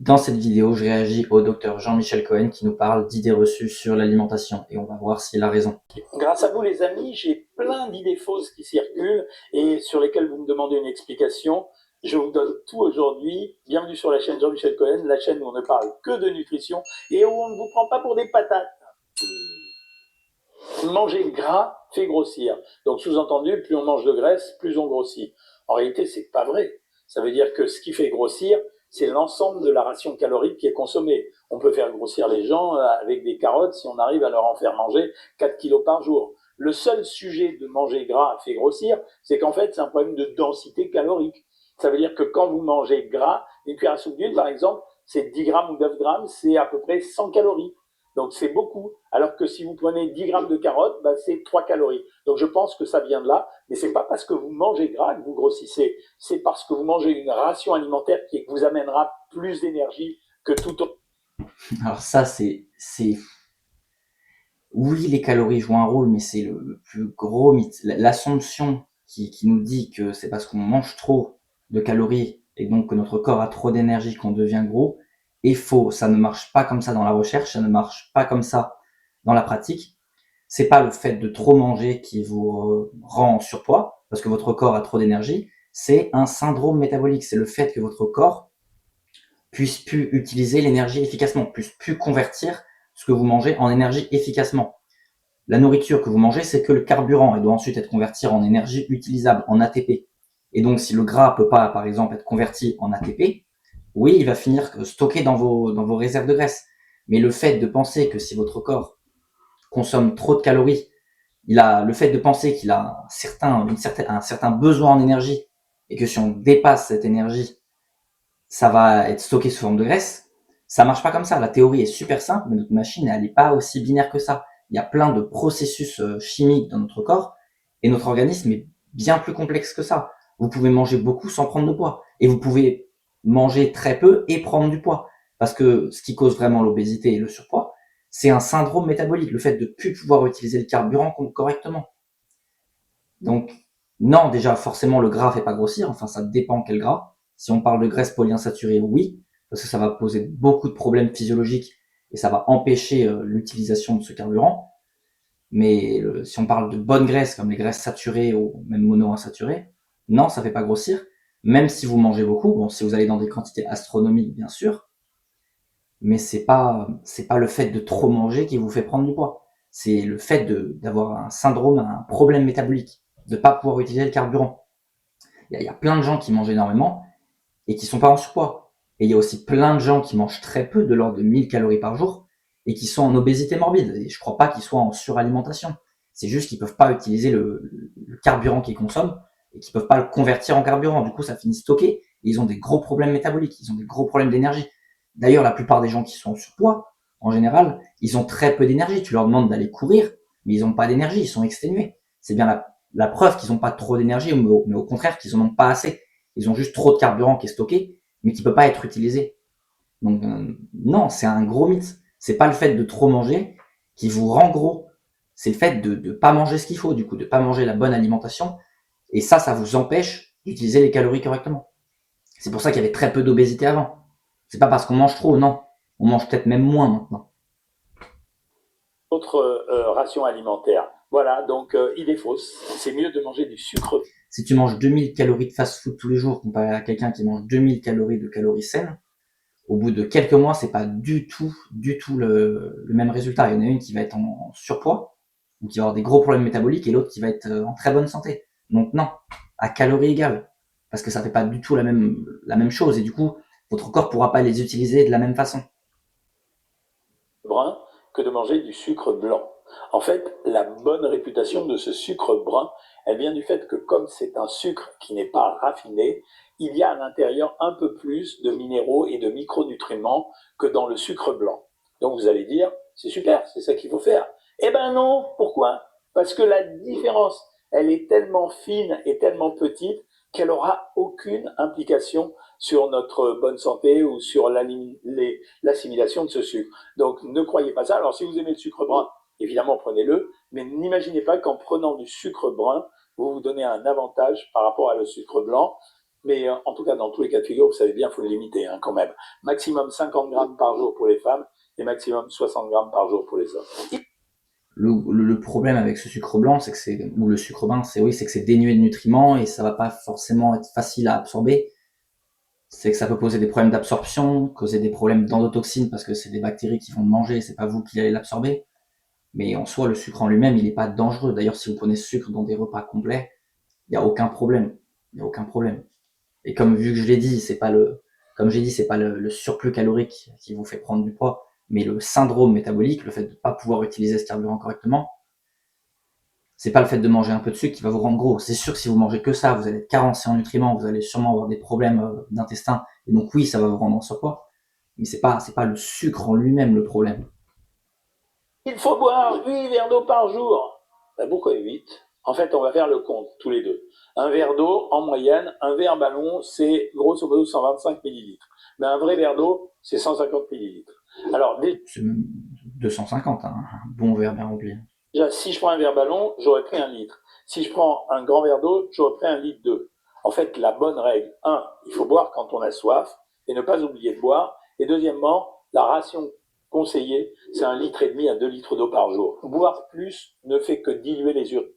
Dans cette vidéo, je réagis au docteur Jean-Michel Cohen qui nous parle d'idées reçues sur l'alimentation et on va voir s'il a raison. Grâce à vous les amis, j'ai plein d'idées fausses qui circulent et sur lesquelles vous me demandez une explication. Je vous donne tout aujourd'hui. Bienvenue sur la chaîne Jean-Michel Cohen, la chaîne où on ne parle que de nutrition et où on ne vous prend pas pour des patates. Manger gras fait grossir. Donc sous-entendu, plus on mange de graisse, plus on grossit. En réalité, c'est pas vrai. Ça veut dire que ce qui fait grossir, c'est l'ensemble de la ration calorique qui est consommée. On peut faire grossir les gens avec des carottes si on arrive à leur en faire manger 4 kilos par jour. Le seul sujet de manger gras fait grossir, c'est qu'en fait, c'est un problème de densité calorique. Ça veut dire que quand vous mangez gras, une cuillère à soupe d'huile, par exemple, c'est 10 grammes ou 9 grammes, c'est à peu près 100 calories. Donc c'est beaucoup. Alors que si vous prenez 10 grammes de carottes, bah, c'est 3 calories. Donc je pense que ça vient de là. Mais c'est pas parce que vous mangez gras que vous grossissez. C'est parce que vous mangez une ration alimentaire qui vous amènera plus d'énergie que tout autre. Alors ça, c'est... Oui, les calories jouent un rôle, mais c'est le plus gros mythe. L'assomption qui nous dit que c'est parce qu'on mange trop de calories et donc que notre corps a trop d'énergie qu'on devient gros est faux. Ça ne marche pas comme ça dans la recherche, ça ne marche pas comme ça dans la pratique. C'est pas le fait de trop manger qui vous rend en surpoids, parce que votre corps a trop d'énergie. C'est un syndrome métabolique. C'est le fait que votre corps puisse plus utiliser l'énergie efficacement, puisse plus convertir ce que vous mangez en énergie efficacement. La nourriture que vous mangez, c'est que le carburant et doit ensuite être converti en énergie utilisable, en ATP. Et donc, si le gras peut pas, par exemple, être converti en ATP, oui, il va finir stocké dans vos réserves de graisse. Mais le fait de penser que si votre corps consomme trop de calories, le fait de penser qu'il a un certain besoin en énergie et que si on dépasse cette énergie, ça va être stocké sous forme de graisse. Ça marche pas comme ça. La théorie est super simple, mais notre machine, elle n'est pas aussi binaire que ça. Il y a plein de processus chimiques dans notre corps et notre organisme est bien plus complexe que ça. Vous pouvez manger beaucoup sans prendre de poids et vous pouvez manger très peu et prendre du poids. Parce que ce qui cause vraiment l'obésité et le surpoids, c'est un syndrome métabolique, le fait de plus pouvoir utiliser le carburant correctement. Donc, non, déjà, forcément, le gras fait pas grossir. Enfin, ça dépend quel gras. Si on parle de graisse polyinsaturée, oui, parce que ça va poser beaucoup de problèmes physiologiques et ça va empêcher l'utilisation de ce carburant. Mais si on parle de bonnes graisses, comme les graisses saturées ou même monoinsaturées, non, ça fait pas grossir. Même si vous mangez beaucoup, bon, si vous allez dans des quantités astronomiques, bien sûr, mais c'est pas le fait de trop manger qui vous fait prendre du poids. C'est le fait d'avoir un syndrome, un problème métabolique, de pas pouvoir utiliser le carburant. Il y a plein de gens qui mangent énormément et qui sont pas en surpoids. Et il y a aussi plein de gens qui mangent très peu, de l'ordre de 1000 calories par jour, et qui sont en obésité morbide. Et je crois pas qu'ils soient en suralimentation. C'est juste qu'ils peuvent pas utiliser le carburant qu'ils consomment et qu'ils peuvent pas le convertir en carburant. Du coup, ça finit stocké et ils ont des gros problèmes métaboliques, ils ont des gros problèmes d'énergie. D'ailleurs, la plupart des gens qui sont en surpoids, en général, ils ont très peu d'énergie. Tu leur demandes d'aller courir, mais ils ont pas d'énergie, ils sont exténués. C'est bien la preuve qu'ils ont pas trop d'énergie, mais au contraire qu'ils en ont pas assez. Ils ont juste trop de carburant qui est stocké, mais qui peut pas être utilisé. Donc non, c'est un gros mythe. C'est pas le fait de trop manger qui vous rend gros. C'est le fait de pas manger ce qu'il faut, du coup, de pas manger la bonne alimentation. Et ça vous empêche d'utiliser les calories correctement. C'est pour ça qu'il y avait très peu d'obésité avant. C'est pas parce qu'on mange trop, non. On mange peut-être même moins maintenant. Ration alimentaire. Voilà, donc idée fausse. C'est mieux de manger du sucre. Si tu manges 2000 calories de fast-food tous les jours comparé à quelqu'un qui mange 2000 calories de calories saines, au bout de quelques mois, c'est pas du tout le même résultat. Il y en a une qui va être en surpoids, ou qui va avoir des gros problèmes métaboliques, et l'autre qui va être en très bonne santé. Donc non, à calories égales, parce que ça fait pas du tout la même chose, et du coup, votre corps pourra pas les utiliser de la même façon. Brun que de manger du sucre blanc. En fait, la bonne réputation de ce sucre brun, elle vient du fait que comme c'est un sucre qui n'est pas raffiné, il y a à l'intérieur un peu plus de minéraux et de micronutriments que dans le sucre blanc. Donc vous allez dire, c'est super, c'est ça qu'il faut faire. Eh ben non, pourquoi? Parce que la différence, elle est tellement fine et tellement petite qu'elle aura aucune implication sur notre bonne santé ou sur l'assimilation de ce sucre. Donc ne croyez pas ça. Alors si vous aimez le sucre brun, évidemment prenez-le, mais n'imaginez pas qu'en prenant du sucre brun, vous vous donnez un avantage par rapport à le sucre blanc. Mais en tout cas, dans tous les cas de figure, vous savez bien, il faut le limiter hein, quand même. Maximum 50 grammes par jour pour les femmes et maximum 60 grammes par jour pour les hommes. Le problème avec ce sucre blanc, c'est que c'est, ou le sucre brun, c'est oui, c'est que c'est dénué de nutriments et ça va pas forcément être facile à absorber. C'est que ça peut poser des problèmes d'absorption, causer des problèmes d'endotoxine parce que c'est des bactéries qui vont le manger, c'est pas vous qui allez l'absorber. Mais en soi, le sucre en lui-même, il est pas dangereux. D'ailleurs, si vous prenez ce sucre dans des repas complets, il y a aucun problème. Il y a aucun problème. Et comme vu que je l'ai dit, c'est pas le, comme j'ai dit, c'est pas le surplus calorique qui vous fait prendre du poids, mais le syndrome métabolique, le fait de pas pouvoir utiliser ce carburant correctement. C'est pas le fait de manger un peu de sucre qui va vous rendre gros. C'est sûr que si vous mangez que ça, vous allez être carencé en nutriments, vous allez sûrement avoir des problèmes d'intestin. Et donc oui, ça va vous rendre en surpoids. Mais c'est pas le sucre en lui-même le problème. Il faut boire 8 verres d'eau par jour. Ben pourquoi 8? En fait, on va faire le compte tous les deux. Un verre d'eau, en moyenne, un verre ballon, c'est grosso modo 125 millilitres. Mais un vrai verre d'eau, c'est 150 millilitres. Alors, C'est même 250, hein, un bon verre bien rempli. déjà, si je prends un verre ballon, j'aurais pris 1 litre. Si je prends un grand verre d'eau, j'aurais pris 1,2 litre. En fait, la bonne règle, il faut boire quand on a soif et ne pas oublier de boire. Et deuxièmement, la ration conseillée, c'est 1,5 litre à 2 litres d'eau par jour. Boire plus ne fait que diluer les urines.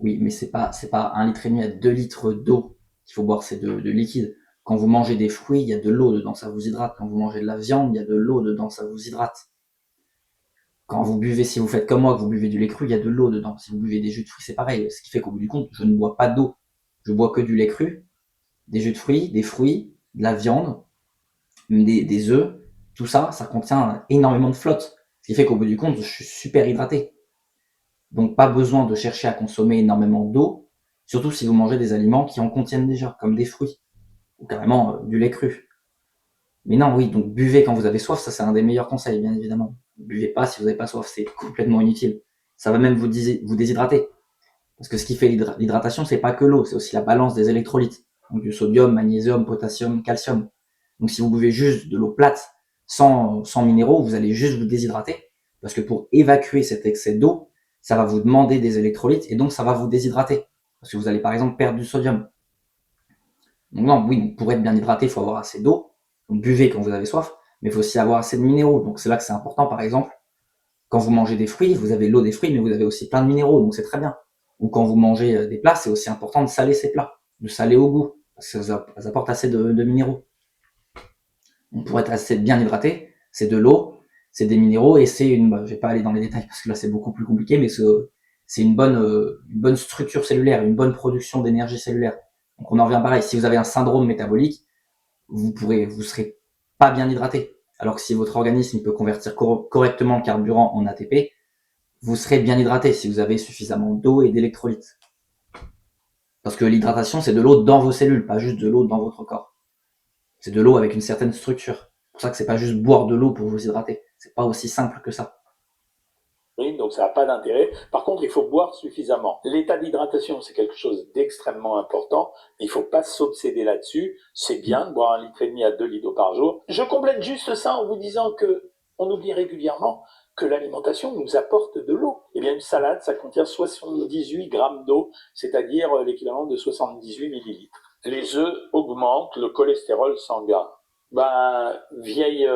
Oui, mais c'est pas 1,5 litre à 2 litres d'eau qu'il faut boire, c'est de liquide. Quand vous mangez des fruits, il y a de l'eau dedans, ça vous hydrate. Quand vous mangez de la viande, il y a de l'eau dedans, ça vous hydrate. Quand vous buvez, si vous faites comme moi, que vous buvez du lait cru, il y a de l'eau dedans. Si vous buvez des jus de fruits, c'est pareil. Ce qui fait qu'au bout du compte, je ne bois pas d'eau. Je bois que du lait cru, des jus de fruits, de la viande, des œufs. Tout ça, ça contient énormément de flotte. Ce qui fait qu'au bout du compte, je suis super hydraté. Donc pas besoin de chercher à consommer énormément d'eau, surtout si vous mangez des aliments qui en contiennent déjà, comme des fruits, ou carrément du lait cru. Mais non, oui, donc buvez quand vous avez soif, ça c'est un des meilleurs conseils, bien évidemment. Buvez pas si vous n'avez pas soif, c'est complètement inutile. Ça va même vous déshydrater. Parce que ce qui fait l'hydratation, c'est pas que l'eau, c'est aussi la balance des électrolytes. Donc du sodium, magnésium, potassium, calcium. Donc si vous buvez juste de l'eau plate, sans minéraux, vous allez juste vous déshydrater. Parce que pour évacuer cet excès d'eau, ça va vous demander des électrolytes et donc ça va vous déshydrater. Parce que vous allez par exemple perdre du sodium. Donc non, oui, pour être bien hydraté, il faut avoir assez d'eau. Donc buvez quand vous avez soif, mais il faut aussi avoir assez de minéraux. Donc c'est là que c'est important, par exemple, quand vous mangez des fruits, vous avez l'eau des fruits, mais vous avez aussi plein de minéraux, donc c'est très bien. Ou quand vous mangez des plats, c'est aussi important de saler ces plats, de saler au goût, parce que ça apporte assez de minéraux. Donc pour être assez bien hydraté, c'est de l'eau, c'est des minéraux et c'est je vais pas aller dans les détails parce que là c'est beaucoup plus compliqué, mais c'est une bonne structure cellulaire, une bonne production d'énergie cellulaire. Donc on en revient pareil. Si vous avez un syndrome métabolique, vous serez pas bien hydraté. Alors que si votre organisme peut convertir correctement le carburant en ATP, vous serez bien hydraté si vous avez suffisamment d'eau et d'électrolytes. Parce que l'hydratation, c'est de l'eau dans vos cellules, pas juste de l'eau dans votre corps. C'est de l'eau avec une certaine structure. C'est pour ça que c'est pas juste boire de l'eau pour vous hydrater. C'est pas aussi simple que ça. Donc ça n'a pas d'intérêt. Par contre, il faut boire suffisamment. L'état d'hydratation, c'est quelque chose d'extrêmement important. Il ne faut pas s'obséder là-dessus. C'est bien de boire 1,5 litre à 2 litres d'eau par jour. Je complète juste ça en vous disant que on oublie régulièrement que l'alimentation nous apporte de l'eau. Eh bien, une salade, ça contient 78 grammes d'eau, c'est-à-dire l'équivalent de 78 millilitres. Les œufs augmentent le cholestérol sanguin. Vieille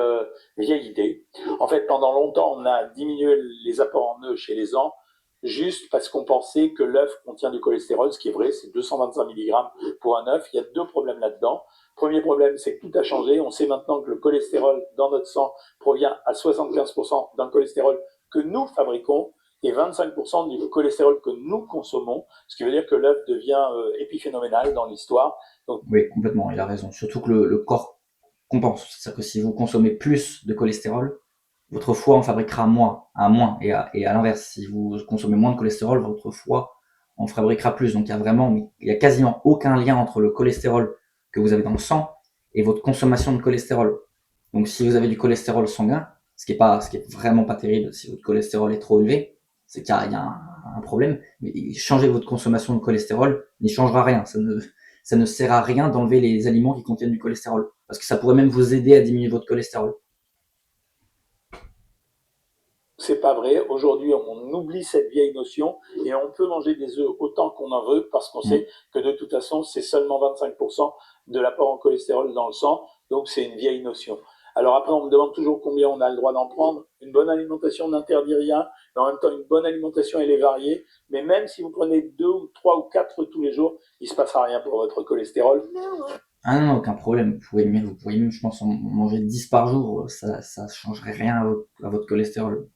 idée. En fait, pendant longtemps, on a diminué les apports en œufs chez les gens, juste parce qu'on pensait que l'œuf contient du cholestérol, ce qui est vrai, c'est 225 mg pour un œuf. Il y a deux problèmes là-dedans. Premier problème, c'est que tout a changé. On sait maintenant que le cholestérol dans notre sang provient à 75% d'un cholestérol que nous fabriquons et 25% du cholestérol que nous consommons, ce qui veut dire que l'œuf devient épiphénoménal dans l'histoire. Donc, oui, complètement, il a raison. Surtout que le corps compense. C'est-à-dire que si vous consommez plus de cholestérol, votre foie en fabriquera moins. Et à l'inverse, si vous consommez moins de cholestérol, votre foie en fabriquera plus. Donc il y a quasiment aucun lien entre le cholestérol que vous avez dans le sang et votre consommation de cholestérol. Donc si vous avez du cholestérol sanguin, ce qui est vraiment pas terrible si votre cholestérol est trop élevé, c'est qu'il y a un problème. Mais changer votre consommation de cholestérol n'y changera rien. Ça ne sert à rien d'enlever les aliments qui contiennent du cholestérol. Parce que ça pourrait même vous aider à diminuer votre cholestérol. C'est pas vrai. Aujourd'hui, on oublie cette vieille notion et on peut manger des œufs autant qu'on en veut parce qu'on sait que de toute façon, c'est seulement 25% de l'apport en cholestérol dans le sang, donc c'est une vieille notion. Alors après, on me demande toujours combien on a le droit d'en prendre. Une bonne alimentation n'interdit rien, mais en même temps, une bonne alimentation, elle est variée. Mais même si vous prenez 2 ou 3 ou 4 tous les jours, il ne se passera rien pour votre cholestérol. Ah non, aucun problème. Vous pourriez même, je pense, en manger 10 par jour. Ça changerait rien à votre cholestérol.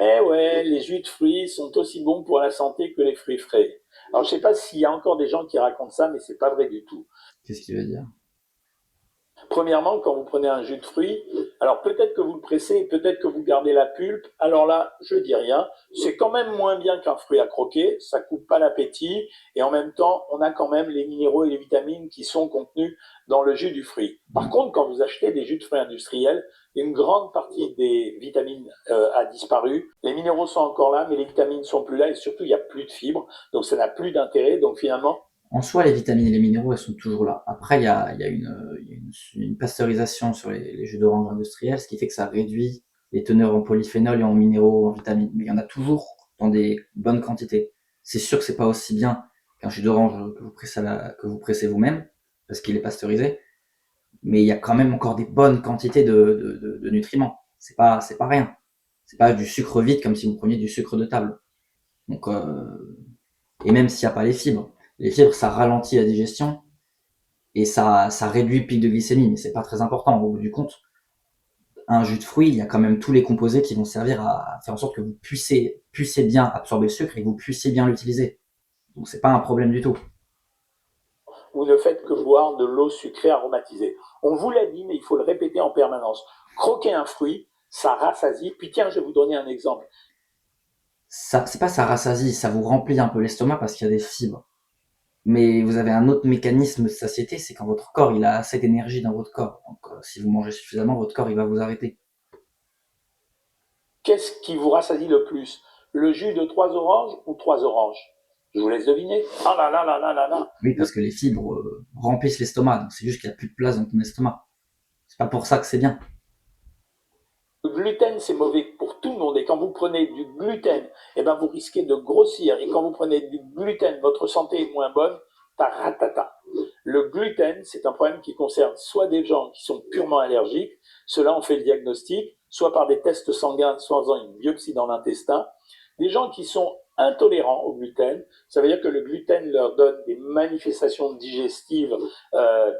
Eh ouais, les jus de fruits sont aussi bons pour la santé que les fruits frais. Alors je sais pas s'il y a encore des gens qui racontent ça, mais c'est pas vrai du tout. Qu'est-ce qu'il veut dire? Premièrement, quand vous prenez un jus de fruits, alors peut-être que vous le pressez, peut-être que vous gardez la pulpe. Alors là, je dis rien. C'est quand même moins bien qu'un fruit à croquer. Ça coupe pas l'appétit. Et en même temps, on a quand même les minéraux et les vitamines qui sont contenus dans le jus du fruit. Par contre, quand vous achetez des jus de fruits industriels, une grande partie des vitamines a disparu. Les minéraux sont encore là, mais les vitamines sont plus là. Et surtout, il n'y a plus de fibres. Donc ça n'a plus d'intérêt. Donc finalement, En soi, les vitamines et les minéraux, elles sont toujours là. Après, il y a une pasteurisation sur les jus d'orange industriels, ce qui fait que ça réduit les teneurs en polyphénol et en minéraux, en vitamines. Mais il y en a toujours dans des bonnes quantités. C'est sûr que c'est pas aussi bien qu'un jus d'orange que vous pressez vous-même, parce qu'il est pasteurisé. Mais il y a quand même encore des bonnes quantités de nutriments. C'est pas rien. C'est pas du sucre vide comme si vous preniez du sucre de table. Donc, et même s'il n'y a pas les fibres, ça ralentit la digestion et ça réduit le pic de glycémie, mais c'est pas très important au bout du compte. Un jus de fruits, il y a quand même tous les composés qui vont servir à faire en sorte que vous puissiez bien absorber le sucre et que vous puissiez bien l'utiliser. Donc c'est pas un problème du tout. vous ne faites que boire de l'eau sucrée aromatisée. On vous l'a dit, mais il faut le répéter en permanence. Croquer un fruit, ça rassasie. Puis tiens, je vais vous donner un exemple. Ça, c'est pas ça rassasie, ça vous remplit un peu l'estomac parce qu'il y a des fibres. Mais vous avez un autre mécanisme de satiété, c'est quand votre corps il a assez d'énergie dans votre corps. Donc si vous mangez suffisamment, votre corps il va vous arrêter. Qu'est-ce qui vous rassasie le plus? Le jus de 3 oranges ou 3 oranges? Je vous laisse deviner. Ah là là là là là là. Oui, parce que les fibres remplissent l'estomac, donc c'est juste qu'il n'y a plus de place dans ton estomac. C'est pas pour ça que c'est bien. Le gluten, c'est mauvais pour tout le monde. Et quand vous prenez du gluten, eh ben, vous risquez de grossir. Et quand vous prenez du gluten, votre santé est moins bonne. Taratata. Le gluten, c'est un problème qui concerne soit des gens qui sont purement allergiques, cela on fait le diagnostic, soit par des tests sanguins, soit en faisant une biopsie dans l'intestin. Des gens qui sont intolérants au gluten, ça veut dire que le gluten leur donne des manifestations digestives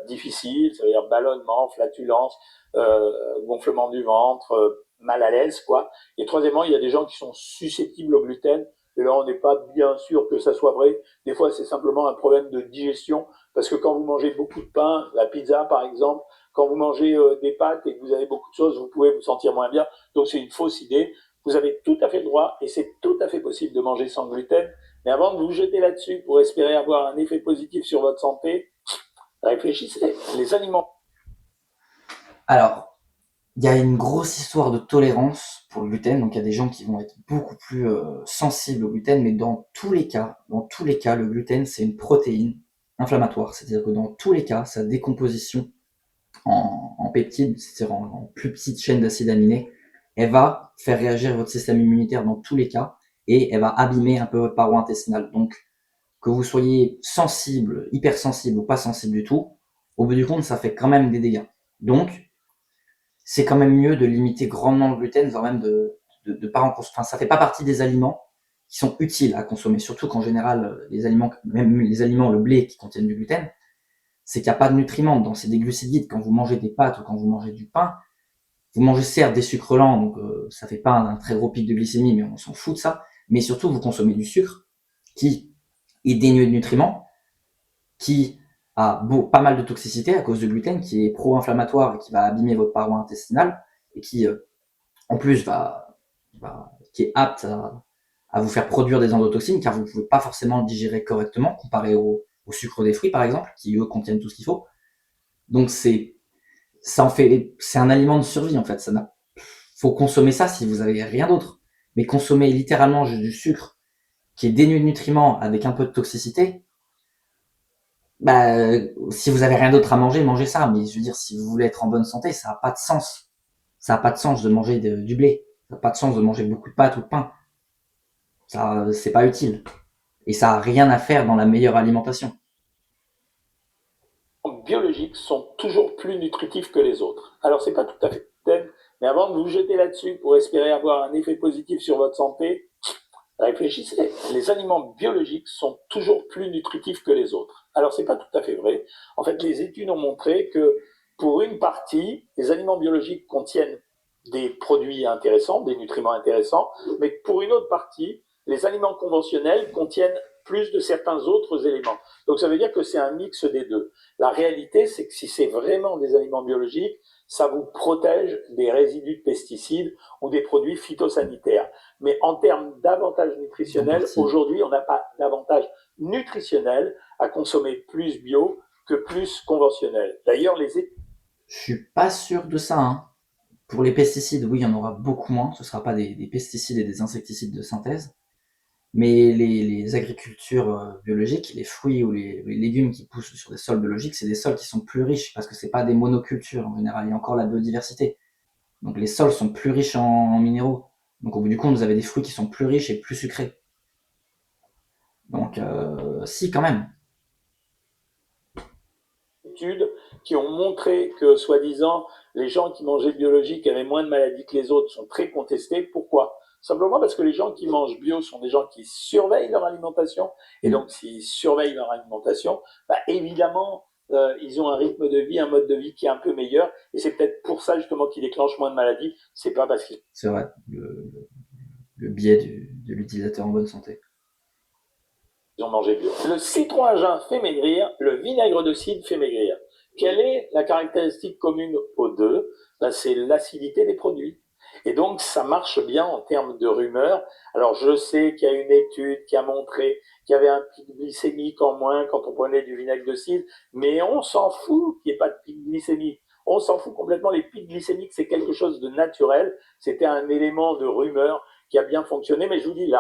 difficiles, ça veut dire ballonnement, flatulence, gonflement du ventre, mal à l'aise, quoi. Et troisièmement, il y a des gens qui sont susceptibles au gluten. Et là, on n'est pas bien sûr que ça soit vrai. Des fois, c'est simplement un problème de digestion, parce que quand vous mangez beaucoup de pain, la pizza par exemple, quand vous mangez des pâtes et que vous avez beaucoup de choses, vous pouvez vous sentir moins bien. Donc c'est une fausse idée. Vous avez tout à fait le droit, et c'est tout à fait possible de manger sans gluten. Mais avant de vous jeter là-dessus pour espérer avoir un effet positif sur votre santé, réfléchissez. Les aliments. Alors, il y a une grosse histoire de tolérance pour le gluten, donc il y a des gens qui vont être beaucoup plus sensibles au gluten, mais dans tous les cas, le gluten c'est une protéine inflammatoire, c'est-à-dire que dans tous les cas, sa décomposition en peptides, c'est-à-dire en plus petites chaînes d'acides aminés, elle va faire réagir votre système immunitaire dans tous les cas et elle va abîmer un peu votre paroi intestinale. Donc, que vous soyez sensible, hypersensible ou pas sensible du tout, au bout du compte, ça fait quand même des dégâts. Donc, c'est quand même mieux de limiter grandement le gluten, voire même de pas en consommer. Enfin, ça fait pas partie des aliments qui sont utiles à consommer, surtout qu'en général, les aliments, même les aliments, le blé qui contiennent du gluten, c'est qu'il n'y a pas de nutriments dedans, c'est des glucides vides. Quand vous mangez des pâtes ou quand vous mangez du pain, vous mangez certes des sucres lents, donc ça fait pas un très gros pic de glycémie, mais on s'en fout de ça. Mais surtout, vous consommez du sucre qui est dénué de nutriments, qui a pas mal de toxicité à cause du gluten, qui est pro-inflammatoire et qui va abîmer votre paroi intestinale, et qui, en plus, qui est apte à vous faire produire des endotoxines, car vous ne pouvez pas forcément le digérer correctement, comparé au sucre des fruits, par exemple, qui, eux, contiennent tout ce qu'il faut. Donc, c'est un aliment de survie, en fait. Faut consommer ça si vous avez rien d'autre. Mais consommer littéralement juste du sucre qui est dénué de nutriments avec un peu de toxicité, bah, si vous avez rien d'autre à manger, mangez ça. Mais je veux dire, si vous voulez être en bonne santé, ça n'a pas de sens. Ça n'a pas de sens de manger du blé. Ça n'a pas de sens de manger beaucoup de pâtes ou de pain. Ça, c'est pas utile. Et ça a rien à faire dans la meilleure alimentation. Biologiques sont toujours plus nutritifs que les autres. Alors, c'est pas tout à fait le thème, mais avant de vous jeter là-dessus pour espérer avoir un effet positif sur votre santé, réfléchissez. Les aliments biologiques sont toujours plus nutritifs que les autres. Alors, c'est pas tout à fait vrai. En fait, les études ont montré que pour une partie, les aliments biologiques contiennent des produits intéressants, des nutriments intéressants, mais pour une autre partie, les aliments conventionnels contiennent plus de certains autres éléments. Donc ça veut dire que c'est un mix des deux. La réalité, c'est que si c'est vraiment des aliments biologiques, ça vous protège des résidus de pesticides ou des produits phytosanitaires. Mais en termes d'avantages nutritionnels, aujourd'hui, on n'a pas d'avantage nutritionnel à consommer plus bio que plus conventionnel. D'ailleurs, Je suis pas sûr de ça, hein. Pour les pesticides, oui, il y en aura beaucoup moins. Ce ne sera pas des pesticides et des insecticides de synthèse. Mais les agricultures biologiques, les fruits ou les légumes qui poussent sur des sols biologiques, c'est des sols qui sont plus riches parce que c'est pas des monocultures en général. Il y a encore la biodiversité. Donc les sols sont plus riches en minéraux. Donc au bout du compte, vous avez des fruits qui sont plus riches et plus sucrés. Donc si, quand même. Études qui ont montré que, soi-disant, les gens qui mangeaient biologique avaient moins de maladies que les autres sont très contestées. Pourquoi? Simplement parce que les gens qui mangent bio sont des gens qui surveillent leur alimentation. Et donc, s'ils surveillent leur alimentation, bah, évidemment, ils ont un rythme de vie, un mode de vie qui est un peu meilleur. Et c'est peut-être pour ça, justement, qu'ils déclenchent moins de maladies. C'est pas parce qu'ils... C'est vrai, le biais de l'utilisateur en bonne santé. Ils ont mangé bio. Le citron à jeun fait maigrir, le vinaigre de cidre fait maigrir. Quelle est la caractéristique commune aux deux? Ben, c'est l'acidité des produits. Et donc, ça marche bien en termes de rumeur. Alors, je sais qu'il y a une étude qui a montré qu'il y avait un pic glycémique en moins quand on prenait du vinaigre de cidre, mais on s'en fout qu'il n'y ait pas de pic glycémique. On s'en fout complètement. Les pics glycémiques, c'est quelque chose de naturel. C'était un élément de rumeur qui a bien fonctionné. Mais je vous dis,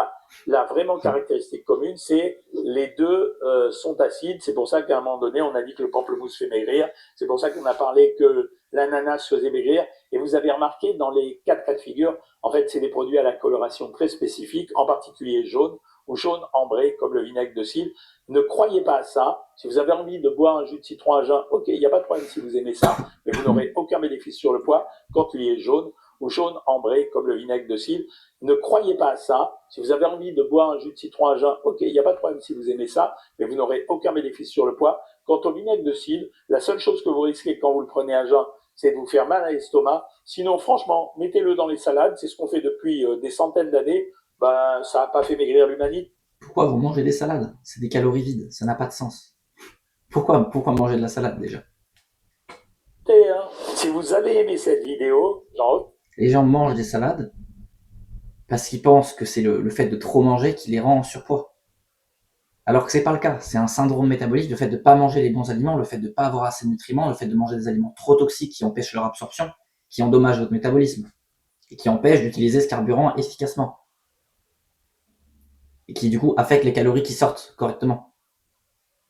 la vraiment caractéristique commune, c'est les deux sont acides. C'est pour ça qu'à un moment donné, on a dit que le pamplemousse fait maigrir. C'est pour ça qu'on a parlé que l'ananas faisait maigrir. Et vous avez remarqué, dans les 4 cas de figure, en fait, c'est des produits à la coloration très spécifique, en particulier jaune ou jaune ambré, comme le vinaigre de cidre. Ne croyez pas à ça. Si vous avez envie de boire un jus de citron à jeun, ok, il n'y a pas de problème si vous aimez ça, mais vous n'aurez aucun bénéfice sur le poids quand il est jaune ou jaune ambré, comme le vinaigre de cidre. Ne croyez pas à ça. Si vous avez envie de boire un jus de citron à jeun, ok, il n'y a pas de problème si vous aimez ça, mais vous n'aurez aucun bénéfice sur le poids. Quant au vinaigre de cidre, la seule chose que vous risquez quand vous le prenez à jeun, c'est de vous faire mal à l'estomac. Sinon, franchement, mettez-le dans les salades. C'est ce qu'on fait depuis des centaines d'années. Ben, ça n'a pas fait maigrir l'humanité. Pourquoi vous mangez des salades? C'est des calories vides, ça n'a pas de sens. Pourquoi manger de la salade déjà? Si vous avez aimé cette vidéo, les gens mangent des salades parce qu'ils pensent que c'est le fait de trop manger qui les rend en surpoids. Alors que c'est pas le cas. C'est un syndrome métabolique, le fait de pas manger les bons aliments, le fait de pas avoir assez de nutriments, le fait de manger des aliments trop toxiques qui empêchent leur absorption, qui endommagent votre métabolisme et qui empêchent d'utiliser ce carburant efficacement. Et qui du coup affectent les calories qui sortent correctement.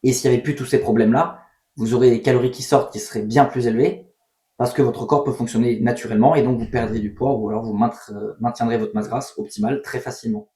Et s'il n'y avait plus tous ces problèmes-là, vous aurez des calories qui sortent qui seraient bien plus élevées parce que votre corps peut fonctionner naturellement et donc vous perdrez du poids ou alors vous maintiendrez votre masse grasse optimale très facilement.